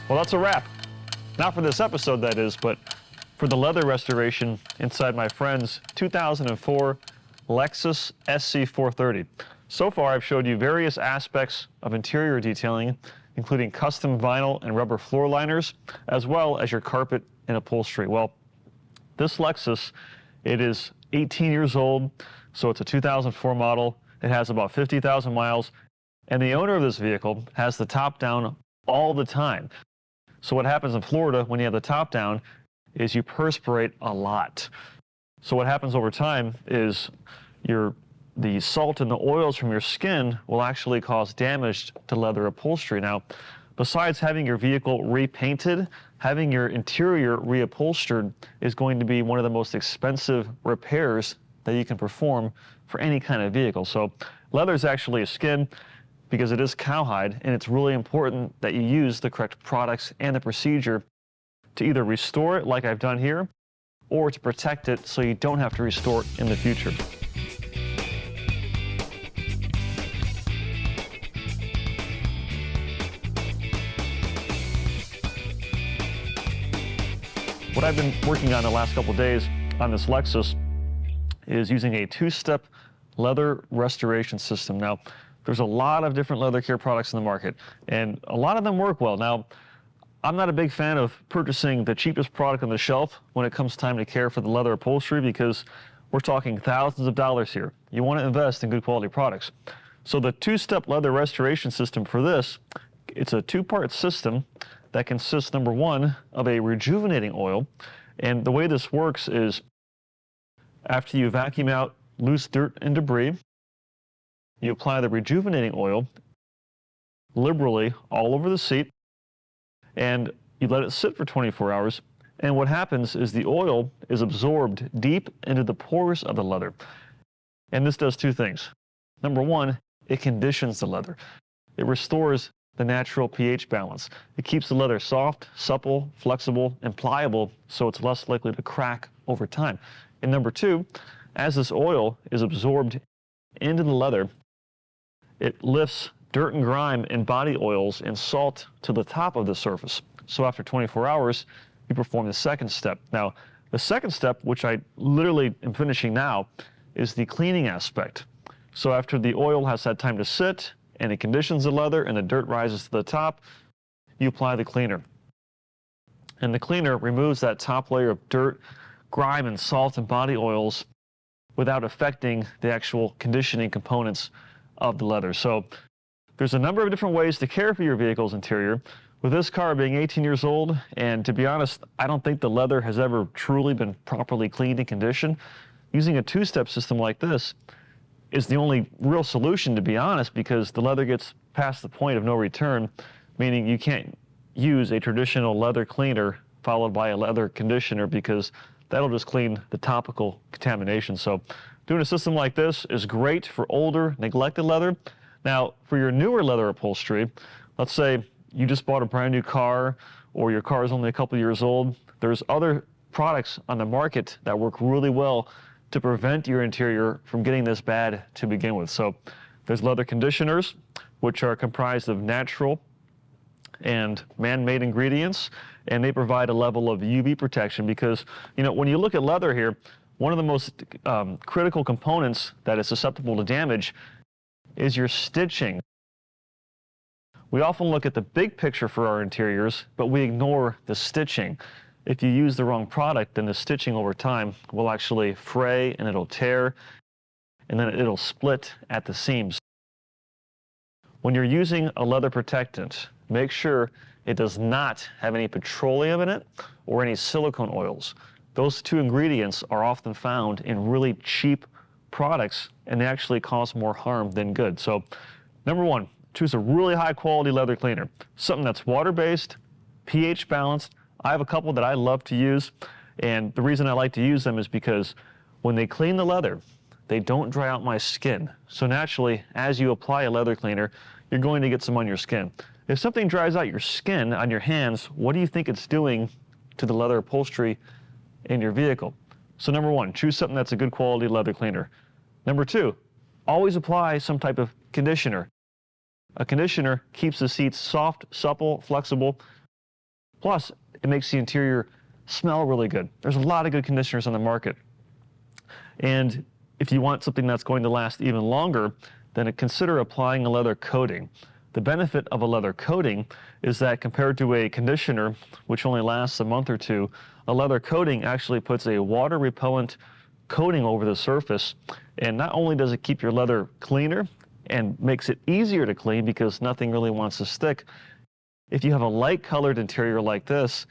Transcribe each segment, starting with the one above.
Well, that's a wrap. Not for this episode, that is, but for the leather restoration inside my friend's 2004 Lexus SC430. So far, I've showed you various aspects of interior detailing, including custom vinyl and rubber floor liners, as well as your carpet and upholstery. Well, this Lexus, it is 18 years old, so it's a 2004 model. It has about 50,000 miles, and the owner of this vehicle has the top down all the time. So what happens in Florida when you have the top down is you perspirate a lot. So what happens over time is the salt and the oils from your skin will actually cause damage to leather upholstery. Now, besides having your vehicle repainted, having your interior reupholstered is going to be one of the most expensive repairs that you can perform for any kind of vehicle. So leather is actually a skin because it is cowhide, and it's really important that you use the correct products and the procedure to either restore it like I've done here, or to protect it so you don't have to restore it in the future. What I've been working on the last couple of days on this Lexus is using a two-step leather restoration system. Now, there's a lot of different leather care products in the market, and a lot of them work well. Now, I'm not a big fan of purchasing the cheapest product on the shelf when it comes time to care for the leather upholstery, because we're talking thousands of dollars here. You want to invest in good quality products. So the two-step leather restoration system for this, it's a two-part system that consists, number one, of a rejuvenating oil. And the way this works is after you vacuum out loose dirt and debris, you apply the rejuvenating oil liberally all over the seat, and you let it sit for 24 hours. And what happens is the oil is absorbed deep into the pores of the leather. And this does two things. Number one, it conditions the leather. It restores the natural pH balance. It keeps the leather soft, supple, flexible, and pliable, so it's less likely to crack over time. And number two, as this oil is absorbed into the leather, it lifts dirt and grime and body oils and salt to the top of the surface. So after 24 hours, you perform the second step. Now, the second step, which I literally am finishing now, is the cleaning aspect. So after the oil has had time to sit and it conditions the leather and the dirt rises to the top, you apply the cleaner. And the cleaner removes that top layer of dirt, grime, and salt and body oils without affecting the actual conditioning components of the leather. So there's a number of different ways to care for your vehicle's interior. With this car being 18 years old, and to be honest, I don't think the leather has ever truly been properly cleaned and conditioned, using a two-step system like this is the only real solution, to be honest, because the leather gets past the point of no return, meaning you can't use a traditional leather cleaner followed by a leather conditioner, because that'll just clean the topical contamination. So doing a system like this is great for older, neglected leather. Now, for your newer leather upholstery, let's say you just bought a brand new car, or your car is only a couple years old, there's other products on the market that work really well to prevent your interior from getting this bad to begin with. So there's leather conditioners, which are comprised of natural and man-made ingredients, and they provide a level of UV protection because, you know, when you look at leather here, one of the most critical components that is susceptible to damage is your stitching. We often look at the big picture for our interiors, but we ignore the stitching. If you use the wrong product, then the stitching over time will actually fray and it'll tear, and then it'll split at the seams. When you're using a leather protectant, make sure it does not have any petroleum in it or any silicone oils. Those two ingredients are often found in really cheap products, and they actually cause more harm than good. So, number one, choose a really high quality leather cleaner, something that's water-based, pH balanced. I have a couple that I love to use, and the reason I like to use them is because when they clean the leather, they don't dry out my skin. So naturally, as you apply a leather cleaner, you're going to get some on your skin. If something dries out your skin on your hands, what do you think it's doing to the leather upholstery in your vehicle? So number one, choose something that's a good quality leather cleaner. Number two, always apply some type of conditioner. A conditioner keeps the seats soft, supple, flexible, Plus, it makes the interior smell really good. There's a lot of good conditioners on the market. And if you want something that's going to last even longer, then consider applying a leather coating. The benefit of a leather coating is that compared to a conditioner, which only lasts a month or two, a leather coating actually puts a water repellent coating over the surface. And not only does it keep your leather cleaner and makes it easier to clean because nothing really wants to stick, if you have a light colored interior like this,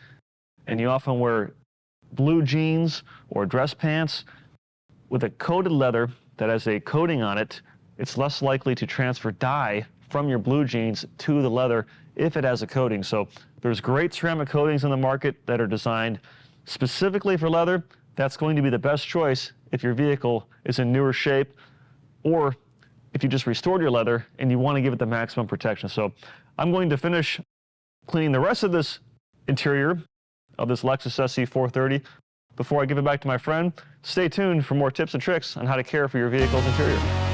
and you often wear blue jeans or dress pants, with a coated leather that has a coating on it, it's less likely to transfer dye from your blue jeans to the leather if it has a coating. So there's great ceramic coatings in the market that are designed specifically for leather. That's going to be the best choice if your vehicle is in newer shape, or if you just restored your leather and you want to give it the maximum protection. So I'm going to finish cleaning the rest of this interior of this Lexus SC430 before I give it back to my friend. Stay tuned for more tips and tricks on how to care for your vehicle's interior.